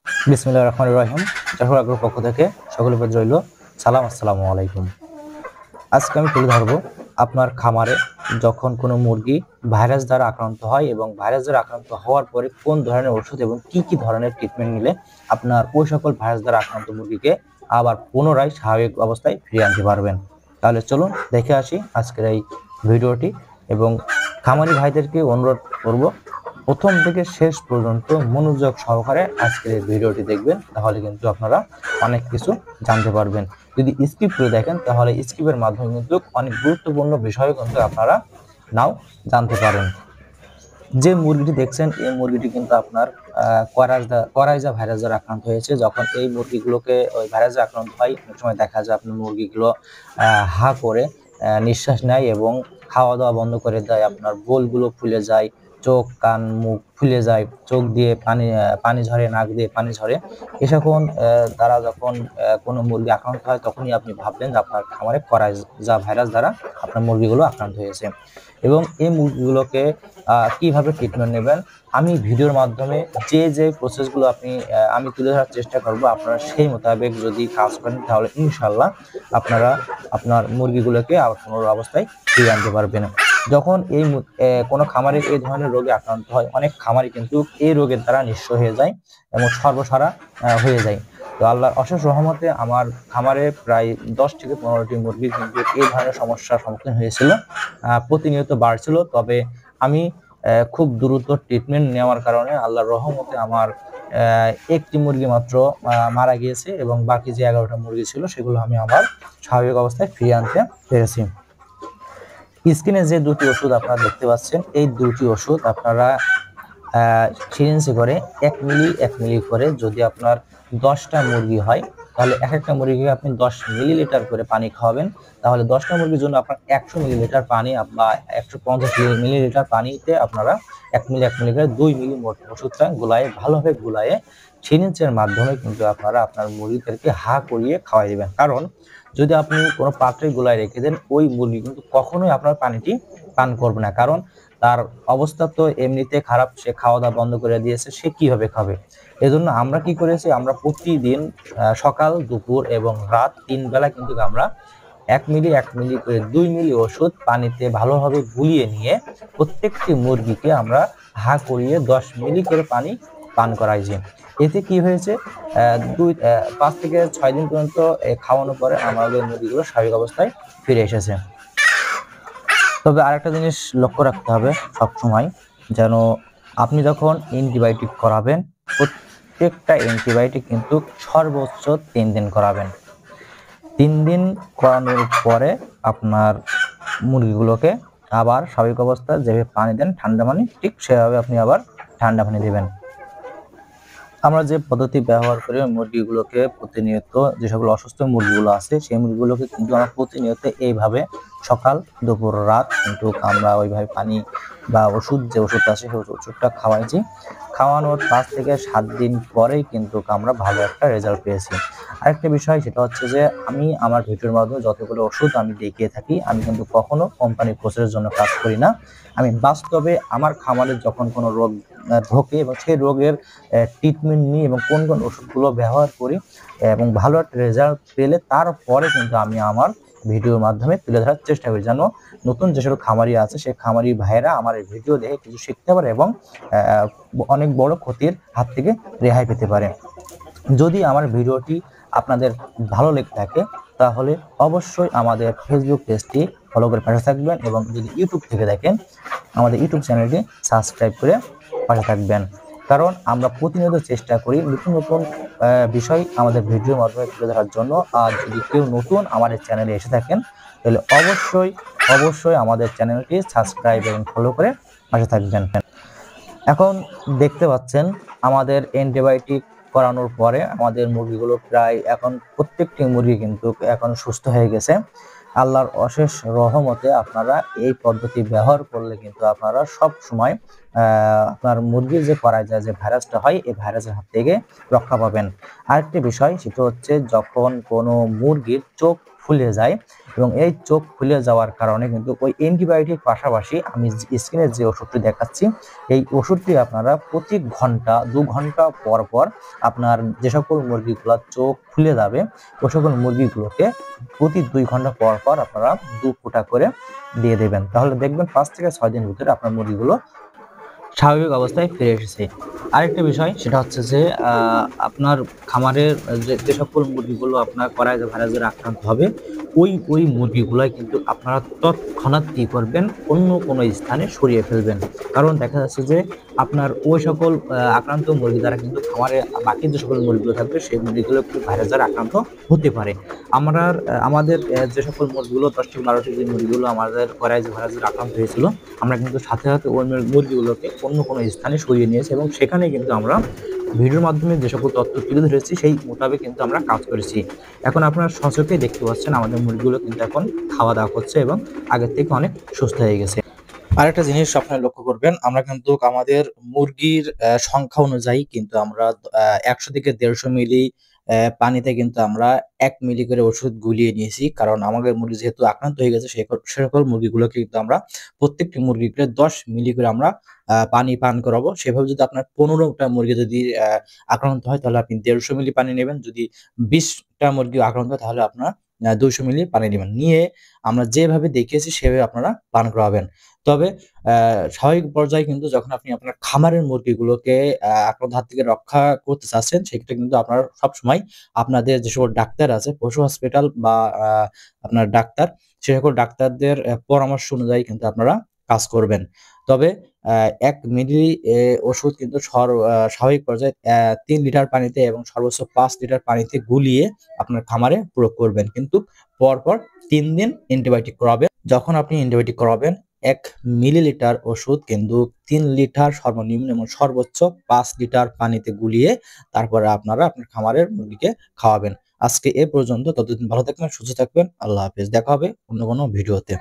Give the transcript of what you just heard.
বিসমিল্লাহির রহমানির রহিম। জাফর আগ্রহ পক্ষ থেকে সকলের প্রতি রইল সালাম, আসসালামু আলাইকুম। আজকে আমি তুলে ধরবো আপনার খামারে যখন কোনো মুরগি ভাইরাস দ্বারা আক্রান্ত হয় এবং ভাইরাস দ্বারা আক্রান্ত হওয়ার পরে কোন ধরনের ওষুধ এবং কি ধরনের ট্রিটমেন্ট নিলে আপনার ওই সকল ভাইরাস দ্বারা আক্রান্ত মুরগিকে আবার পুনরায় স্বাভাবিক অবস্থায় ফিরিয়ে আনতে পারবেন। তাহলে চলুন দেখে আসি আজকের এই ভিডিওটি এবং খামারি ভাইদেরকে অনুরোধ করব প্রথম থেকে শেষ পর্যন্ত মনোযোগ সহকারে আজকের এই ভিডিওটি দেখবেন, তাহলে কিন্তু আপনারা অনেক কিছু জানতে পারবেন। যদি স্কিপ করে দেখেন তাহলে স্কিপের মাধ্যমে কিন্তু অনেক গুরুত্বপূর্ণ বিষয় কিন্তু আপনারা নাও জানতে পারেন। যে মুরগিটি দেখছেন এই মুরগিটি কিন্তু আপনার করাইজা ভাইরাস দ্বারা আক্রান্ত হয়েছে। যখন এই মুরগিগুলোকে ওই ভাইরাস দ্বারা আক্রান্ত হয়, অনেক সময় দেখা যায় আপনার মুরগিগুলো হা করে নিঃশ্বাস নেয় এবং খাওয়া দাওয়া বন্ধ করে দেয়। আপনার বোলগুলো ফুলে যায়, চোখ কান মুখ ফুলে যায়, চোখ দিয়ে পানি ঝরে, নাক দিয়ে পানি ঝরে। এসকল দ্বারা যখন কোনো মুরগি আক্রান্ত হয় তখনই আপনি ভাববেন যে আপনার খামারে করাইজা ভাইরাস দ্বারা আপনার মুরগিগুলো আক্রান্ত হয়েছে। এবং এই মুরগিগুলোকে কিভাবে ট্রিটমেন্ট নেবেন আমি ভিডিওর মাধ্যমে যে প্রসেসগুলো আমি তুলে ধরার চেষ্টা করব, আপনারা সেই মোতাবেক যদি কাজ করেন তাহলে ইনশাল্লাহ আপনারা আপনার মুরগিগুলোকে আবার পুনর অবস্থায় ফিরিয়ে আনতে পারবেন। যখন কোনো খামারে এই ধরনের রোগে আক্রান্ত হয়, অনেক খামারি কিন্তু এই রোগের দ্বারা নিঃস্ব হয়ে যায় এবং সর্বসারা হয়ে যায়। তো আল্লাহর অশেষ রহমতে আমার খামারে প্রায় 10 থেকে 15টি মুরগি কিন্তু এই ধরনের সমস্যার সম্মুখীন হয়েছিল, প্রতিনিয়ত বাড়ছিল। তবে আমি খুব দ্রুত ট্রিটমেন্ট নেওয়ার কারণে আল্লাহর রহমতে আমার একটি মুরগি মাত্র মারা গিয়েছে এবং বাকি যে 11টা মুরগি ছিল সেগুলো আমি আবার স্বাভাবিক অবস্থায় ফিরিয়ে আনতে পেরেছি। স্ক্রিনে যে দুটি ওষুধ আপনারা দেখতে পাচ্ছেন, এই দুটি ওষুধ আপনারা সিরিঞ্জে করে 1 মিলি করে যদি আপনার 10টা মুরগি হয় তাহলে এক একটা মুরগিকে আপনি 10 মিলিলিটার করে পানি খাওয়াবেন। তাহলে 10টা মুরগির জন্য আপনার 100 মিলিলিটার পানি বা 150 মিলিলিটার পানিতে আপনারা 1 মিলি করে 2 মিলি মোট ওষুধটা ভালোভাবে গুলায়ে সিরিঞ্জের মাধ্যমে কিন্তু আপনারা আপনার মুরগিদেরকে হা করিয়ে খাওয়াই দিবেন। কারণ যদি আপনি কোনো পাত্রে গুলায় রেখে দেন, ওই মুরগি কিন্তু কখনোই আপনার পানিটি পান করবে না। কারণ তার অবস্থা তো এমনিতে খারাপ, সে খাওয়া দাওয়া বন্ধ করে দিয়েছে, সে কিভাবে খাবে? এজন্য আমরা কি করেছি, আমরা প্রতিদিন সকাল, দুপুর এবং রাত 3 বেলা কিন্তু আমরা 1 মিলি করে 2 মিলি ওষুধ পানিতে ভালোভাবে গুলিয়ে নিয়ে প্রত্যেকটি মুরগিকে আমরা হা করিয়ে 10 মিলি করে পানি পান করাইছি। এতে কি হয়েছে, 5 থেকে 6 দিন পর্যন্ত খাওয়ানোর পরে আমাদের মুরগিগুলো স্বাভাবিক অবস্থায় ফিরে এসেছে। তবে আরেকটা জিনিস লক্ষ্য রাখতে হবে সবসময়, যেন আপনি যখন অ্যান্টিবায়োটিক করাবেন প্রত্যেকটা অ্যান্টিবায়োটিক কিন্তু সর্বোচ্চ 3 দিন করাবেন। 3 দিন করানোর পরে আপনার মুরগিগুলোকে আবার স্বাভাবিক অবস্থায় যেভাবে পানি দেন ঠান্ডা পানি, ঠিক সেভাবে আপনি আবার ঠান্ডা পানি দেবেন। আমরা যে পদ্ধতি ব্যবহার করি মুরগিগুলোকে প্রতিনিয়ত, যে সকল অসুস্থ মুরগিগুলো আছে সেই মুরগিগুলোকে কিন্তু আমরা প্রতিনিয়ত এইভাবে সকাল, দুপুর, রাত কিন্তু আমরা ওইভাবে পানি বা যে ওষুধ আছে সেই ওষুধটা খাওয়াইছি। খাওয়ানোর 5 থেকে 7 দিন পরেই কিন্তু আমরা ভালো একটা রেজাল্ট পেয়েছি। আরেকটা বিষয় সেটা হচ্ছে যে আমি আমার ভিডিওর মাধ্যমে যতগুলো ওষুধ আমি দেখিয়ে থাকি, আমি কিন্তু কখনো কোম্পানির প্রচারের জন্য কাজ করি না। আমি বাস্তবে আমার খামারে যখন কোনো রোগ ঢোকে এবং সেই রোগের ট্রিটমেন্ট নিই এবং কোন ওষুধগুলো ব্যবহার করি এবং ভালো একটা রেজাল্ট পেলে তারপরে কিন্তু আমি আমার ভিডিওর মাধ্যমে তুলে ধরার চেষ্টা করি, যেন নতুন যেসব খামারি আছে সেই খামারি ভাইয়েরা আমার এই ভিডিও দেখে কিছু শিখতে পারে এবং অনেক বড় ক্ষতির হাত থেকে রেহাই পেতে পারে। যদি আমার ভিডিওটি আপনাদের ভালো লেগে থাকে তাহলে অবশ্যই আমাদের ফেসবুক পেজটি ফলো করে পাশে থাকবেন এবং যদি ইউটিউব থেকে দেখেন আমাদের ইউটিউব চ্যানেলটি সাবস্ক্রাইব করে পাশে থাকবেন। কারণ আমরা প্রতিনিয়ত চেষ্টা করি নতুন বিষয় আমাদের ভিডিওর মাধ্যমে তুলে ধরার জন্য। আর যদি কেউ নতুন আমাদের চ্যানেলে এসে থাকেন তাহলে অবশ্যই আমাদের চ্যানেলটি সাবস্ক্রাইব এবং ফলো করে পাশে থাকবেন। এখন দেখতে পাচ্ছেন আমাদের অ্যান্টিবায়োটিক করানোর পরে আমাদের মুরগিগুলো প্রায় এখন প্রত্যেকটি মুরগি কিন্তু এখন সুস্থ হয়ে গেছে। আল্লাহর অশেষ রহমতে আপনারা এই পদ্ধতি ব্যবহার করলে কিন্তু আপনারা সব সময় আপনার মুরগির যে পরাজয় যে ভাইরাসটা হয় এই ভাইরাসের হাত থেকে রক্ষা পাবেন। আরেকটি বিষয় সেটা হচ্ছে যখন কোনো মুরগির চোখ ফুলে যায় এবং এই চোখ ফুলে যাওয়ার কারণে কিন্তু ওই অ্যান্টিবায়োটিক পাশাপাশি আমি স্ক্রিনে যে ওষুধটি দেখাচ্ছি এই ওষুধটি আপনারা প্রতি ঘন্টা 2 ঘন্টা পর পর আপনার যে সকল মুরগিগুলোর চোখ ফুলে যাবে ওই সকল মুরগিগুলোকে প্রতি 2 ঘন্টা পর পর আপনারা 2 ফোঁটা করে দিয়ে দেবেন। তাহলে দেখবেন 5 থেকে 6 দিনের ভিতরে আপনার মুরগিগুলো স্বাভাবিক অবস্থায় ফিরে এসেছে। আরেকটা বিষয় সেটা হচ্ছে যে আপনার খামারের যে সকল মুরগিগুলো আপনার করায় ভাইরাসের আক্রান্ত হবে ওই মুরগিগুলাই কিন্তু আপনারা তৎক্ষণাৎ কি করবেন অন্য কোনো স্থানে সরিয়ে ফেলবেন। কারণ দেখা যাচ্ছে যে আপনার ওই সকল আক্রান্ত মুরগি দ্বারা কিন্তু খামারে বাকি যে সকল মুরগিগুলো থাকবে সেই মুরগিগুলো কিন্তু ভাইরাসের আক্রান্ত হতে পারে। আমাদের যে সকল মুরগিগুলো 10 থেকে 12টি যে মুরগিগুলো আমাদের করায় ভাইরাসের আক্রান্ত হয়েছিল আমরা কিন্তু সাথে সাথে ওই মুরগিগুলোকে অন্য কোনো স্থানে সরিয়ে নিয়েছি এবং সেখানে কিন্তু আমরা ভিডিওর মাধ্যমে যে সকল তথ্য তুলে ধরেছি সেই মোতাবেক কিন্তু আমরা কাজ করেছি। এখন আপনারা সচক্ষে দেখতে পাচ্ছেন আমাদের মুরগিগুলো কিন্তু এখন খাওয়া দাওয়া করছে এবং আগের থেকে অনেক সুস্থ হয়ে গেছে। আরেকটা জিনিস আপনারা লক্ষ্য করবেন আমরা কিন্তু আমাদের মুরগির সংখ্যা অনুযায়ী কিন্তু আমরা 100 থেকে 150 মিলি পানিতে কিন্তু আমরা 1 মিলি করে ওষুধ গুলিয়ে নিয়েছি। কারণ আমাদের মুরগি যেহেতু আক্রান্ত হয়ে গেছে সে সকল মুরগিগুলোকে কিন্তু আমরা প্রত্যেকটি মুরগিকে 10 মিলি করে আমরা পানি পান করাবো। সেভাবে যদি আপনার 15টা মুরগি যদি আক্রান্ত হয় তাহলে আপনি 150 মিলি পানি নেবেন। যদি 20টা মুরগি আক্রান্ত হয় তাহলে আপনার 200 মিলি পানি নেবেন। নিয়ে আমরা যেভাবে দেখিয়েছি সেভাবে আপনারা পান করাবেন। তবে স্বাভাবিক পর্যায়ে কিন্তু যখন আপনি আপনার খামারের মুরগিগুলোকে আক্রান্ত হাত থেকে রক্ষা করতে চাচ্ছেন সেক্ষেত্রে কিন্তু আপনারা সবসময় আপনাদের যে সকল ডাক্তার আছে পশু হসপিটাল বা আপনার ডাক্তার সে সকল ডাক্তারদের পরামর্শ অনুযায়ী কিন্তু আপনারা কাজ করবেন। তবে 1 মিলি ওষুধ কিন্তু স্বাভাবিক পর্যায়ে 3 লিটার পানিতে এবং সর্বোচ্চ 5 লিটার পানিতে গুলিয়ে আপনার খামারে প্রয়োগ করবেন। কিন্তু পরপর 3 দিন অ্যান্টিবায়োটিক করাবেন। যখন আপনি অ্যান্টিবায়োটিক করাবেন 1 মিলিলিটার ওষুধ কিন্তু 3 লিটার সর্বনিম্ন এবং সর্বোচ্চ 5 লিটার পানিতে গুলিয়ে তারপরে আপনারা আপনার খামারের মুরগিকে খাওয়াবেন। আজকে এ পর্যন্ত। ততদিন ভালো থাকবেন, সুস্থ থাকবেন। আল্লাহ হাফেজ। দেখা হবে অন্য কোনো ভিডিওতে।